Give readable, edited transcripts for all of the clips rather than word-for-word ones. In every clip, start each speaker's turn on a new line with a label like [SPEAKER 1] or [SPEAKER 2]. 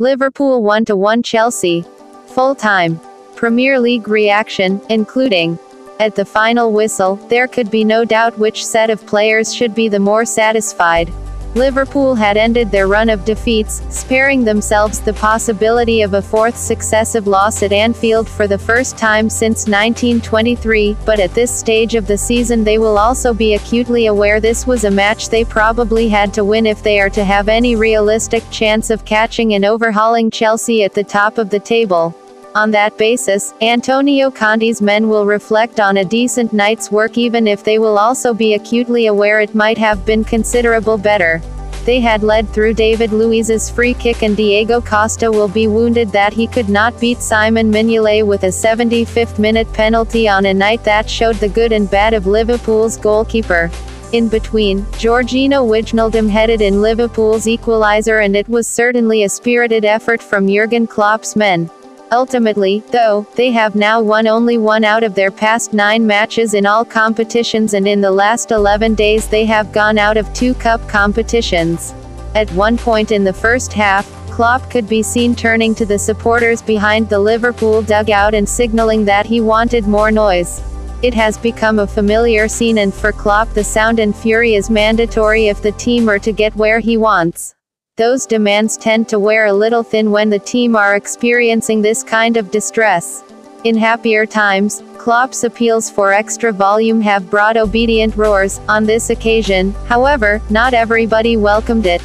[SPEAKER 1] Liverpool 1-1 Chelsea. Full-time. Premier League reaction, including, at the final whistle, there could be no doubt which set of players should be the more satisfied. Liverpool had ended their run of defeats, sparing themselves the possibility of a fourth successive loss at Anfield for the first time since 1923, but at this stage of the season they will also be acutely aware this was a match they probably had to win if they are to have any realistic chance of catching and overhauling Chelsea at the top of the table. On that basis, Antonio Conte's men will reflect on a decent night's work even if they will also be acutely aware it might have been considerable better. They had led through David Luiz's free kick and Diego Costa will be wounded that he could not beat Simon Mignolet with a 75th minute penalty on a night that showed the good and bad of Liverpool's goalkeeper. In between, Georginio Wijnaldum headed in Liverpool's equaliser and it was certainly a spirited effort from Jurgen Klopp's men. Ultimately, though, they have now won only one out of their past 9 matches in all competitions and in the last 11 days they have gone out of 2 cup competitions. At one point in the first half, Klopp could be seen turning to the supporters behind the Liverpool dugout and signaling that he wanted more noise. It has become a familiar scene and for Klopp the sound and fury is mandatory if the team are to get where he wants. Those demands tend to wear a little thin when the team are experiencing this kind of distress. In happier times, Klopp's appeals for extra volume have brought obedient roars. On this occasion, however, not everybody welcomed it.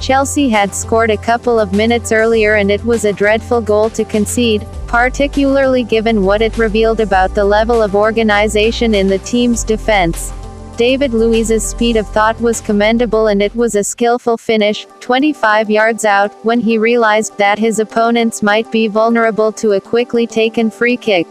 [SPEAKER 1] Chelsea had scored a couple of minutes earlier and it was a dreadful goal to concede, particularly given what it revealed about the level of organization in the team's defense. David Luiz's speed of thought was commendable and it was a skillful finish, 25 yards out, when he realized that his opponents might be vulnerable to a quickly taken free kick.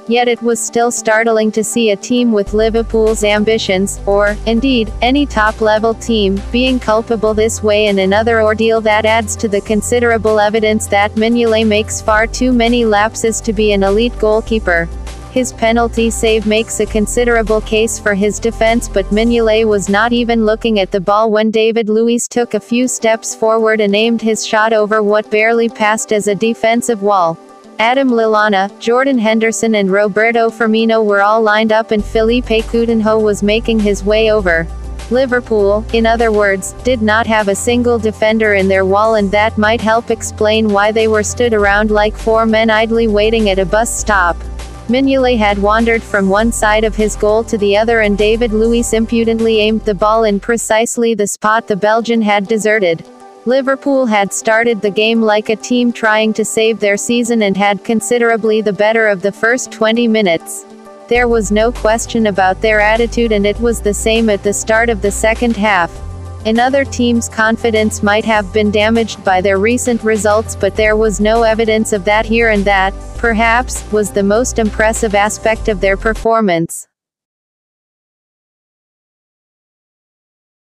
[SPEAKER 1] Yet it was still startling to see a team with Liverpool's ambitions, or, indeed, any top-level team, being culpable this way in another ordeal that adds to the considerable evidence that Mignolet makes far too many lapses to be an elite goalkeeper. His penalty save makes a considerable case for his defense but Mignolet was not even looking at the ball when David Luiz took a few steps forward and aimed his shot over what barely passed as a defensive wall. Adam Lallana, Jordan Henderson and Roberto Firmino were all lined up and Philippe Coutinho was making his way over. Liverpool, in other words, did not have a single defender in their wall and that might help explain why they were stood around like 4 men idly waiting at a bus stop. Mignolet had wandered from one side of his goal to the other and David Luiz impudently aimed the ball in precisely the spot the Belgian had deserted. Liverpool had started the game like a team trying to save their season and had considerably the better of the first 20 minutes. There was no question about their attitude and it was the same at the start of the second half. Another team's confidence might have been damaged by their recent results but there was no evidence of that here and that, perhaps, was the most impressive aspect of their performance.